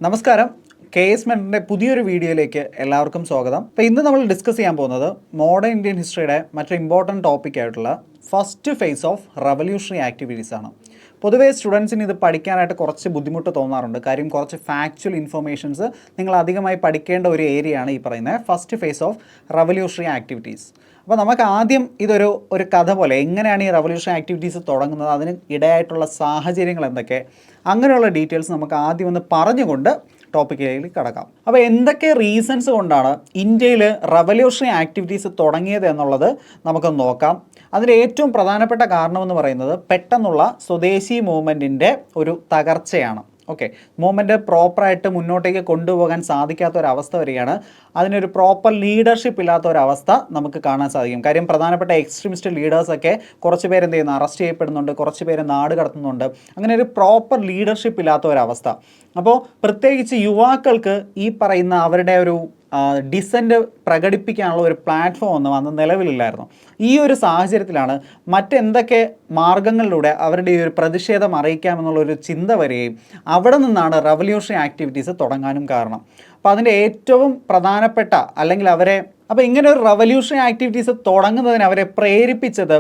നമസ്കാരം. K S മെൻറ്ററിൻ്റെ പുതിയൊരു വീഡിയോയിലേക്ക് എല്ലാവർക്കും സ്വാഗതം. അപ്പോൾ ഇന്ന് നമ്മൾ ഡിസ്കസ് ചെയ്യാൻ പോകുന്നത് മോഡേൺ ഇന്ത്യൻ ഹിസ്റ്ററിയുടെ മറ്റൊരു ഇമ്പോർട്ടൻറ്റ് ടോപ്പിക്കായിട്ടുള്ള first phase of revolutionary activities ആണ്. പൊതുവേ സ്റ്റുഡൻസിന് ഇത് പഠിക്കാനായിട്ട് കുറച്ച് ബുദ്ധിമുട്ട് തോന്നാറുണ്ട്. കാര്യം കുറച്ച് ഫാക്ച്വൽ ഇൻഫർമേഷൻസ് നിങ്ങൾ അധികമായി പഠിക്കേണ്ട ഒരു ഏരിയയാണ് ഈ പറയുന്നത് first phase of revolutionary activities. അപ്പോൾ നമുക്ക് ആദ്യം ഒരു കഥ പോലെ എങ്ങനെയാണ് ഈ റവല്യൂഷണറി ആക്ടിവിറ്റീസ് തുടങ്ങുന്നത്, അതിന് ഇടയായിട്ടുള്ള സാഹചര്യങ്ങൾ എന്തൊക്കെ, അങ്ങനെയുള്ള ഡീറ്റെയിൽസ് നമുക്ക് ആദ്യം ഒന്ന് പറഞ്ഞുകൊണ്ട് ടോപ്പിക്കിലേക്ക് കടക്കാം. അപ്പോൾ എന്തൊക്കെ റീസൺസ് കൊണ്ടാണ് ഇന്ത്യയിൽ റവല്യൂഷണറി ആക്ടിവിറ്റീസ് തുടങ്ങിയത് എന്നുള്ളത് നമുക്കൊന്ന് നോക്കാം. അതിൻ്റെ ഏറ്റവും പ്രധാനപ്പെട്ട കാരണമെന്ന് പറയുന്നത് പെട്ടെന്നുള്ള സ്വദേശി മൂവ്മെൻറ്റിൻ്റെ ഒരു തകർച്ചയാണ്. ഓക്കെ, മൂവ്മെൻറ്റ് പ്രോപ്പറായിട്ട് മുന്നോട്ടേക്ക് കൊണ്ടുപോകാൻ സാധിക്കാത്ത ഒരവസ്ഥ വരികയാണ്. അതിനൊരു പ്രോപ്പർ ലീഡർഷിപ്പ് ഇല്ലാത്ത ഒരവസ്ഥ നമുക്ക് കാണാൻ സാധിക്കും. കാര്യം പ്രധാനപ്പെട്ട എക്സ്ട്രീമിസ്റ്റ് ലീഡേഴ്സൊക്കെ കുറച്ച് പേര് എന്ത് ചെയ്യുന്നു, അറസ്റ്റ് ചെയ്യപ്പെടുന്നുണ്ട്, കുറച്ച് പേര് നാട് കടത്തുന്നുണ്ട്. അങ്ങനെ ഒരു പ്രോപ്പർ ലീഡർഷിപ്പ് ഇല്ലാത്ത ഒരവസ്ഥ. അപ്പോൾ പ്രത്യേകിച്ച് യുവാക്കൾക്ക് ഈ പറയുന്ന അവരുടെ ഒരു ഡിസൻറ്റ് പ്രകടിപ്പിക്കാനുള്ള ഒരു പ്ലാറ്റ്ഫോം ഒന്നും അന്ന് നിലവിലില്ലായിരുന്നു. ഈ ഒരു സാഹചര്യത്തിലാണ് മറ്റെന്തൊക്കെ മാർഗങ്ങളിലൂടെ അവരുടെ ഈ ഒരു പ്രതിഷേധം അറിയിക്കാമെന്നുള്ളൊരു ചിന്ത വരികയും അവിടെ നിന്നാണ് റവല്യൂഷണറി ആക്ടിവിറ്റീസ് തുടങ്ങാനും കാരണം. അപ്പോൾ അതിൻ്റെ ഏറ്റവും പ്രധാനപ്പെട്ട അല്ലെങ്കിൽ അപ്പോൾ ഇങ്ങനെ ഒരു റവല്യൂഷണറി ആക്ടിവിറ്റീസ് തുടങ്ങുന്നതിന് അവരെ പ്രേരിപ്പിച്ചത്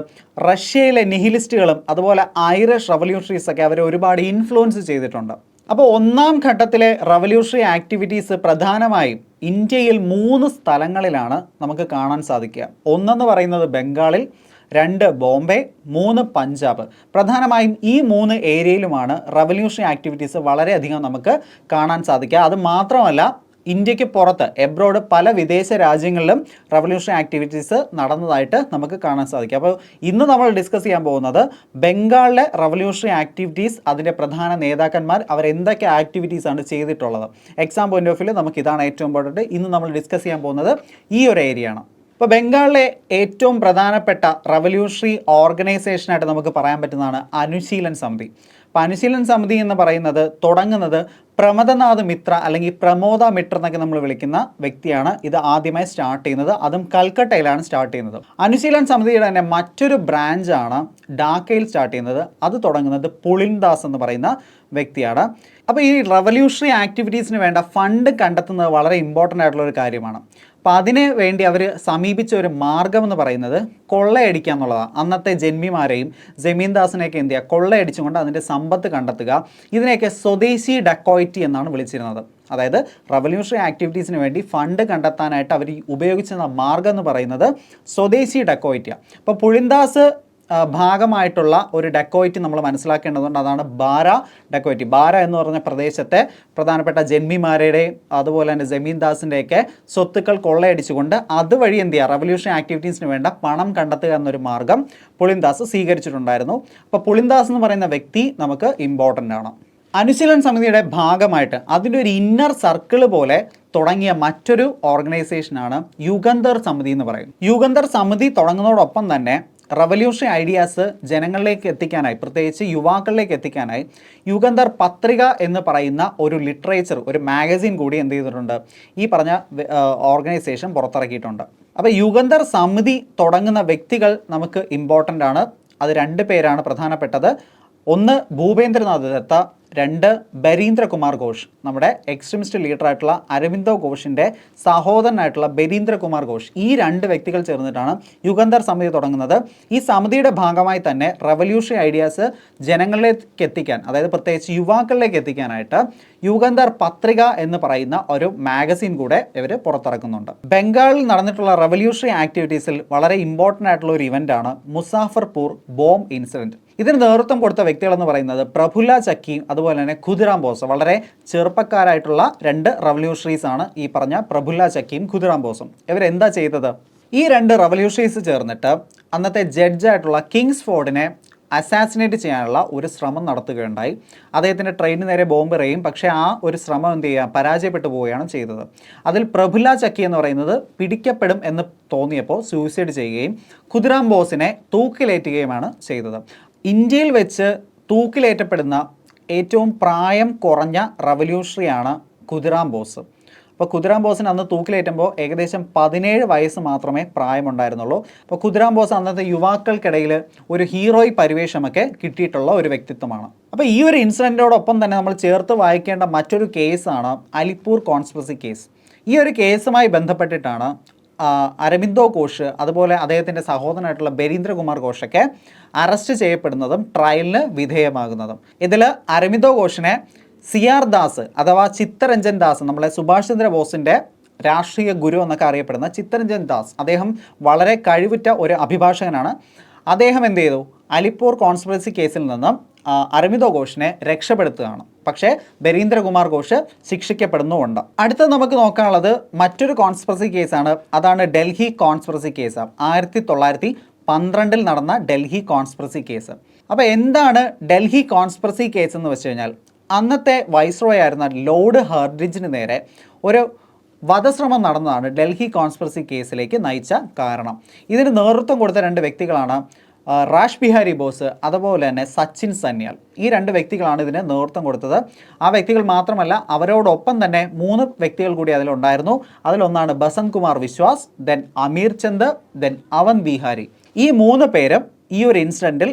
റഷ്യയിലെ നിഹിലിസ്റ്റുകളും അതുപോലെ ഐറിഷ് റവല്യൂഷണറീസൊക്കെ അവരെ ഒരുപാട് ഇൻഫ്ലുവൻസ് ചെയ്തിട്ടുണ്ട്. അപ്പോൾ ഒന്നാം ഘട്ടത്തിലെ റവല്യൂഷണറി ആക്ടിവിറ്റീസ് പ്രധാനമായും ഇന്ത്യയിൽ 3 സ്ഥലങ്ങളിലാണ് നമുക്ക് കാണാൻ സാധിക്കുക. ഒന്നെന്ന് പറയുന്നത് ബംഗാളിൽ, 2 ബോംബെ, 3 പഞ്ചാബ്. പ്രധാനമായും ഈ 3 ഏരിയയിലുമാണ് റവല്യൂഷണറി ആക്ടിവിറ്റീസ് വളരെയധികം നമുക്ക് കാണാൻ സാധിക്കുക. അത് മാത്രമല്ല, ഇന്ത്യക്ക് പുറത്ത് എബ്രോഡ് പല വിദേശ രാജ്യങ്ങളിലും റവല്യൂഷണറി ആക്ടിവിറ്റീസ് നടന്നതായിട്ട് നമുക്ക് കാണാൻ സാധിക്കും. അപ്പോൾ ഇന്ന് നമ്മൾ ഡിസ്കസ് ചെയ്യാൻ പോകുന്നത് ബംഗാളിലെ റവല്യൂഷണറി ആക്ടിവിറ്റീസ്, അതിൻ്റെ പ്രധാന നേതാക്കന്മാർ അവരെന്തൊക്കെ ആക്ടിവിറ്റീസാണ് ചെയ്തിട്ടുള്ളത്. എക്സാം പോയിന്റ് ഓഫ് വ്യൂ നമുക്ക് ഇതാണ് ഏറ്റവും ഇമ്പോർട്ടൻറ്റ്. ഇന്ന് നമ്മൾ ഡിസ്കസ് ചെയ്യാൻ പോകുന്നത് ഈ ഒരു ഏരിയയാണ്. ഇപ്പോൾ ബംഗാളിലെ ഏറ്റവും പ്രധാനപ്പെട്ട റവല്യൂഷണറി ഓർഗനൈസേഷനായിട്ട് നമുക്ക് പറയാൻ പറ്റുന്നതാണ് അനുശീലൻ സമിതി. അപ്പോൾ അനുശീലൻ സമിതി എന്ന് പറയുന്നത് തുടങ്ങുന്നത് പ്രമദനാഥ് മിത്ര അല്ലെങ്കിൽ പ്രമോദ മിത്ര എന്നൊക്കെ നമ്മൾ വിളിക്കുന്ന വ്യക്തിയാണ് ഇത് ആദ്യമായി സ്റ്റാർട്ട് ചെയ്യുന്നത്. അതും കൽക്കട്ടയിലാണ് സ്റ്റാർട്ട് ചെയ്യുന്നത്. അനുശീലൻ സമിതിയുടെ തന്നെ മറ്റൊരു ബ്രാഞ്ചാണ് ഡാക്കയിൽ സ്റ്റാർട്ട് ചെയ്യുന്നത്. അത് തുടങ്ങുന്നത് പുളിൻദാസ് എന്ന് പറയുന്ന വ്യക്തിയാണ്. അപ്പോൾ ഈ റവല്യൂഷണറി ആക്ടിവിറ്റീസിന് വേണ്ട ഫണ്ട് കണ്ടെത്തുന്നത് വളരെ ഇമ്പോർട്ടൻ്റ് ആയിട്ടുള്ള ഒരു കാര്യമാണ്. അപ്പോൾ അതിന് വേണ്ടി അവർ സമീപിച്ച ഒരു മാർഗം എന്ന് പറയുന്നത് കൊള്ളയടിക്കുക എന്നുള്ളതാണ്. അന്നത്തെ ജന്മിമാരെയും ജമീന്ദാസിനെയൊക്കെ എന്ത് ചെയ്യുക, കൊള്ളയടിച്ചുകൊണ്ട് അതിൻ്റെ സമ്പത്ത് കണ്ടെത്തുക. ഇതിനെയൊക്കെ സ്വദേശി ഡക്കോയിറ്റി എന്നാണ് വിളിച്ചിരുന്നത്. അതായത് റവല്യൂഷണറി ആക്ടിവിറ്റീസിന് വേണ്ടി ഫണ്ട് കണ്ടെത്താനായിട്ട് അവർ ഉപയോഗിച്ചിരുന്ന മാർഗം എന്ന് പറയുന്നത് സ്വദേശി ഡക്കോയിറ്റിയാണ്. അപ്പോൾ പുളിൻദാസ് ഭാഗമായിട്ടുള്ള ഒരു ഡക്കോയിറ്റി നമ്മൾ മനസ്സിലാക്കേണ്ടതുണ്ട്. അതാണ് ബാര ഡക്കോയിറ്റി. ബാര എന്ന് പറഞ്ഞ പ്രദേശത്തെ പ്രധാനപ്പെട്ട ജന്മിമാരുടെയും അതുപോലെ തന്നെ ജമീന്ദാസിൻ്റെയൊക്കെ സ്വത്തുക്കൾ കൊള്ളയടിച്ചുകൊണ്ട് അതുവഴി എന്ത് ചെയ്യുക, റവല്യൂഷണറി ആക്ടിവിറ്റീസിന് വേണ്ട പണം കണ്ടെത്തുക എന്നൊരു മാർഗം പുളിൻദാസ് സ്വീകരിച്ചിട്ടുണ്ടായിരുന്നു. അപ്പോൾ പുളിൻദാസ് എന്ന് പറയുന്ന വ്യക്തി നമുക്ക് ഇമ്പോർട്ടൻ്റ് ആണ്. അനുശീലൻ സമിതിയുടെ ഭാഗമായിട്ട് അതിൻ്റെ ഒരു ഇന്നർ സർക്കിൾ പോലെ തുടങ്ങിയ മറ്റൊരു ഓർഗനൈസേഷനാണ് യുഗന്ധർ സമിതി എന്ന് പറയും. യുഗന്ധർ സമിതി തുടങ്ങുന്നതോടൊപ്പം തന്നെ റവല്യൂഷണറി ഐഡിയാസ് ജനങ്ങളിലേക്ക് എത്തിക്കാനായി, പ്രത്യേകിച്ച് യുവാക്കളിലേക്ക് എത്തിക്കാനായി യുഗന്ധർ പത്രിക എന്ന് പറയുന്ന ഒരു ലിറ്ററേച്ചർ, ഒരു മാഗസിൻ കൂടി എന്ത് ചെയ്തിട്ടുണ്ട്, ഈ പറഞ്ഞ ഓർഗനൈസേഷൻ പുറത്തിറക്കിയിട്ടുണ്ട്. അപ്പോൾ യുഗന്ധർ സമിതി തുടങ്ങുന്ന വ്യക്തികൾ നമുക്ക് ഇമ്പോർട്ടൻ്റ് ആണ്. അത് 2 പേരാണ് പ്രധാനപ്പെട്ടത്. ഒന്ന് ഭൂപേന്ദ്രനാഥ് ദത്ത, 2 ബരീന്ദ്ര കുമാർ ഘോഷ്. നമ്മുടെ എക്സ്ട്രീമിസ്റ്റ് ലീഡറായിട്ടുള്ള അരവിന്ദോ ഘോഷിൻ്റെ സഹോദരനായിട്ടുള്ള ബരീന്ദ്ര കുമാർ ഘോഷ്. ഈ 2 വ്യക്തികൾ ചേർന്നിട്ടാണ് യുഗന്ധർ സമിതി തുടങ്ങുന്നത്. ഈ സമിതിയുടെ ഭാഗമായി തന്നെ റവല്യൂഷണറി ഐഡിയാസ് ജനങ്ങളിലേക്ക് എത്തിക്കാൻ, അതായത് പ്രത്യേകിച്ച് യുവാക്കളിലേക്ക് എത്തിക്കാനായിട്ട് യുഗന്ധർ പത്രിക എന്ന് പറയുന്ന ഒരു മാഗസിൻ കൂടെ ഇവർ പുറത്തിറക്കുന്നുണ്ട്. ബംഗാളിൽ നടന്നിട്ടുള്ള റവല്യൂഷണറി ആക്ടിവിറ്റീസിൽ വളരെ ഇമ്പോർട്ടൻ്റ് ആയിട്ടുള്ള ഒരു ഇവൻ്റാണ് മുസാഫർപൂർ ബോംബ് ഇൻസിഡൻറ്റ്. ഇതിന് നേതൃത്വം കൊടുത്ത വ്യക്തികളെന്ന് പറയുന്നത് പ്രഫുല്ല ചക്കിയും അതുപോലെ തന്നെ ഖുദിറാം ബോസും. വളരെ ചെറുപ്പക്കാരായിട്ടുള്ള 2 റവല്യൂഷണറീസ് ആണ് ഈ പറഞ്ഞ പ്രഫുല്ല ചക്കിയും ഖുദിറാം ബോസും. ഇവരെന്താ ചെയ്തത്, ഈ 2 റവല്യൂഷണറീസ് ചേർന്നിട്ട് അന്നത്തെ ജഡ്ജായിട്ടുള്ള കിങ്സ് ഫോർഡിനെ അസാസിനേറ്റ് ചെയ്യാനുള്ള ഒരു ശ്രമം നടത്തുകയുണ്ടായി. അദ്ദേഹത്തിൻ്റെ ട്രെയിനിന് നേരെ ബോംബ് എറിയും. പക്ഷേ ആ ഒരു ശ്രമം എന്ത് ചെയ്യുക, പരാജയപ്പെട്ടു പോവുകയാണ് ചെയ്തത്. അതിൽ പ്രഫുല്ല ചക്കി എന്ന് പറയുന്നത് പിടിക്കപ്പെടും എന്ന് തോന്നിയപ്പോൾ സൂയിസൈഡ് ചെയ്യുകയും ഖുദിറാം ബോസിനെ തൂക്കിലേറ്റുകയുമാണ് ചെയ്തത്. ഇന്ത്യയിൽ വെച്ച് തൂക്കിലേറ്റപ്പെടുന്ന ഏറ്റവും പ്രായം കുറഞ്ഞ റവല്യൂഷണറിയാണ് ഖുദിറാം ബോസ്. അപ്പോൾ ഖുദിറാം ബോസിന് അന്ന് തൂക്കിലേറ്റുമ്പോൾ ഏകദേശം 17 വയസ്സ് മാത്രമേ പ്രായമുണ്ടായിരുന്നുള്ളൂ. അപ്പോൾ ഖുദിറാം ബോസ് അന്നത്തെ യുവാക്കൾക്കിടയിൽ ഒരു ഹീറോയ് പരിവേഷമൊക്കെ കിട്ടിയിട്ടുള്ള ഒരു വ്യക്തിത്വമാണ്. അപ്പോൾ ഈ ഒരു ഇൻസിഡൻറ്റോടൊപ്പം തന്നെ നമ്മൾ ചേർത്ത് വായിക്കേണ്ട മറ്റൊരു കേസാണ് അലിപ്പൂർ കോൺസ്പിറസി കേസ്. ഈ ഒരു കേസുമായി ബന്ധപ്പെട്ടിട്ടാണ് അരബിന്ദോ ഘോഷ് അതുപോലെ അദ്ദേഹത്തിൻ്റെ സഹോദരനായിട്ടുള്ള ബരീന്ദ്രകുമാർ ഘോഷൊക്കെ അറസ്റ്റ് ചെയ്യപ്പെടുന്നതും ട്രയലിന് വിധേയമാകുന്നതും. ഇതിൽ അരബിന്ദോ ഘോഷിനെ CR ദാസ് അഥവാ ചിത്തരഞ്ജൻ ദാസ്, നമ്മളെ സുഭാഷ് ചന്ദ്രബോസിൻ്റെ രാഷ്ട്രീയ ഗുരു എന്നൊക്കെ അറിയപ്പെടുന്ന ചിത്തരഞ്ജൻ ദാസ്, അദ്ദേഹം വളരെ കഴിവുറ്റ ഒരു അഭിഭാഷകനാണ്. അദ്ദേഹം എന്ത് ചെയ്തു, അലിപ്പൂർ കോൺസ്പിറസി കേസിൽ നിന്നും അരബിന്ദോ ഘോഷിനെ രക്ഷപ്പെടുത്തുകയാണ്. പക്ഷേ ബരീന്ദ്രകുമാർ ഘോഷ് ശിക്ഷിക്കപ്പെടുന്നുമുണ്ട്. അടുത്തത് നമുക്ക് നോക്കാനുള്ളത് മറ്റൊരു കോൺസ്പിറസി കേസാണ്. അതാണ് ഡൽഹി കോൺസ്പിറസി കേസ്. 1912 നടന്ന ഡൽഹി കോൺസ്പിറസി കേസ്. അപ്പോൾ എന്താണ് ഡൽഹി കോൺസ്പിറസി കേസ് എന്ന് വെച്ച് കഴിഞ്ഞാൽ, അന്നത്തെ വൈസ്രോയ് ആയിരുന്ന ലോർഡ് ഹർഡിഞ്ചിന് നേരെ ഒരു വധശ്രമം നടന്നതാണ് ഡൽഹി കോൺസ്പിറസി കേസിലേക്ക് നയിച്ച കാരണം. ഇതിന് നേതൃത്വം കൊടുത്ത 2 വ്യക്തികളാണ് റാഷ് ബിഹാരി ബോസ് അതുപോലെ തന്നെ സച്ചിൻ സന്യാൽ. ഈ 2 വ്യക്തികളാണ് ഇതിന് നേതൃത്വം കൊടുത്തത്. ആ വ്യക്തികൾ മാത്രമല്ല, അവരോടൊപ്പം തന്നെ 3 വ്യക്തികൾ കൂടി അതിലുണ്ടായിരുന്നു. അതിലൊന്നാണ് ബസന്ത് കുമാർ വിശ്വാസ്, ദെൻ അമീർ ചന്ദ്, ദെൻ അവന്ത് ബിഹാരി. ഈ 3 പേരും ഈ ഒരു ഇൻസിഡൻറ്റിൽ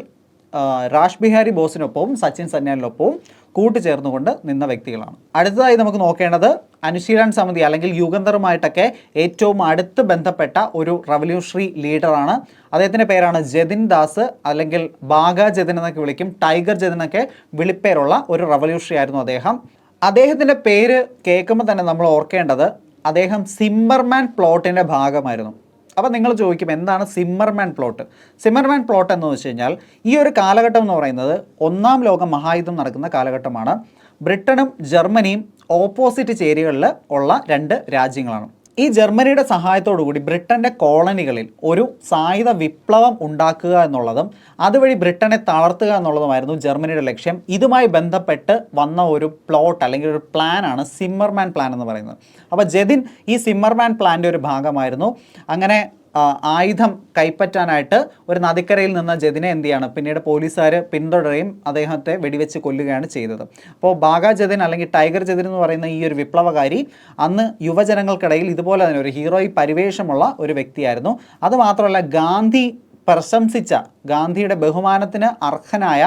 റാഷ് ബിഹാരി ബോസിനൊപ്പവും സച്ചിൻ സന്യാലിനൊപ്പവും കൂട്ടുചേർന്നുകൊണ്ട് നിന്ന വ്യക്തികളാണ്. അടുത്തതായി നമുക്ക് നോക്കേണ്ടത് അനുശീലൻ സമിതി അല്ലെങ്കിൽ യുഗന്ധറുമായിട്ടൊക്കെ ഏറ്റവും അടുത്ത് ബന്ധപ്പെട്ട ഒരു റവല്യൂഷണറി ലീഡറാണ്. അദ്ദേഹത്തിൻ്റെ പേരാണ് ജതിൻ ദാസ്, അല്ലെങ്കിൽ ബാഗ ജതിൻ എന്നൊക്കെ വിളിക്കും, ടൈഗർ ജതിൻ എന്നൊക്കെ വിളിപ്പേരുള്ള ഒരു റവല്യൂഷണറി ആയിരുന്നു അദ്ദേഹം. അദ്ദേഹത്തിൻ്റെ പേര് കേൾക്കുമ്പോൾ തന്നെ നമ്മൾ ഓർക്കേണ്ടത് അദ്ദേഹം സിമ്മർമാൻ പ്ലോട്ടിൻ്റെ ഭാഗമായിരുന്നു. അപ്പോൾ നിങ്ങൾ ചോദിക്കും, എന്താണ് സിമ്മർമാൻ പ്ലോട്ട്? സിമ്മർമാൻ പ്ലോട്ട് എന്ന് വെച്ച് കഴിഞ്ഞാൽ, ഈ ഒരു കാലഘട്ടം എന്ന് പറയുന്നത് 1ാം ലോക മഹായുദ്ധം നടക്കുന്ന കാലഘട്ടമാണ്. ബ്രിട്ടനും ജർമ്മനിയും ഓപ്പോസിറ്റ് ചേരികളിൽ ഉള്ള 2 രാജ്യങ്ങളാണ്. ഈ ജർമ്മനിയുടെ സഹായത്തോടു കൂടി ബ്രിട്ടൻ്റെ കോളനികളിൽ ഒരു സായുധ വിപ്ലവം ഉണ്ടാക്കുക എന്നുള്ളതും അതുവഴി ബ്രിട്ടനെ തളർത്തുക എന്നുള്ളതുമായിരുന്നു ജർമ്മനിയുടെ ലക്ഷ്യം. ഇതുമായി ബന്ധപ്പെട്ട് വന്ന ഒരു പ്ലോട്ട് അല്ലെങ്കിൽ ഒരു പ്ലാനാണ് സിമ്മർമാൻ പ്ലാൻ എന്ന് പറയുന്നത്. അപ്പോൾ ജതിൻ ഈ സിമ്മർമാൻ പ്ലാൻ്റെ ഒരു ഭാഗമായിരുന്നു. അങ്ങനെ ആയുധം കൈപ്പറ്റാനായിട്ട് ഒരു നദിക്കരയിൽ നിന്ന് ജതിനെ എന്ത് ചെയ്യാണ്, പിന്നീട് പോലീസുകാർ പിന്തുടരുകയും അദ്ദേഹത്തെ വെടിവെച്ച് കൊല്ലുകയാണ് ചെയ്തത്. അപ്പോൾ ബാഗ ജതിൻ അല്ലെങ്കിൽ ടൈഗർ ജതിൻ എന്ന് പറയുന്ന ഈ ഒരു വിപ്ലവകാരി അന്ന് യുവജനങ്ങൾക്കിടയിൽ ഇതുപോലെ തന്നെ ഒരു ഹീറോയി പരിവേഷമുള്ള ഒരു വ്യക്തിയായിരുന്നു. അതുമാത്രമല്ല, ഗാന്ധി പ്രശംസിച്ച, ഗാന്ധിയുടെ ബഹുമാനത്തിന് അർഹനായ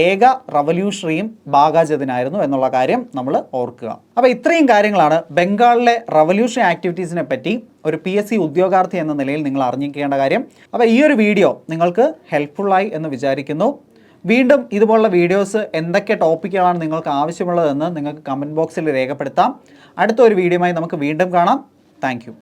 ഏക റവല്യൂഷണറിയും ബാഗ ജതിനായിരുന്നു എന്നുള്ള കാര്യം നമ്മൾ ഓർക്കുക. അപ്പോൾ ഇത്രയും കാര്യങ്ങളാണ് ബംഗാളിലെ റവല്യൂഷണറി ആക്ടിവിറ്റീസിനെ പറ്റി ഒരു PSC ഉദ്യോഗാർത്ഥി എന്ന നിലയിൽ നിങ്ങൾ അറിഞ്ഞിരിക്കേണ്ട കാര്യം. അപ്പോൾ ഈ ഒരു വീഡിയോ നിങ്ങൾക്ക് ഹെൽപ്ഫുള്ളായി എന്ന് വിചാരിക്കുന്നു. വീണ്ടും ഇതുപോലുള്ള വീഡിയോസ് എന്തൊക്കെ ടോപ്പിക്കുകളാണ് നിങ്ങൾക്ക് ആവശ്യമുള്ളതെന്ന് നിങ്ങൾക്ക് കമൻറ്റ് ബോക്സിൽ രേഖപ്പെടുത്താം. അടുത്ത ഒരു വീഡിയോയുമായി നമുക്ക് വീണ്ടും കാണാം. താങ്ക്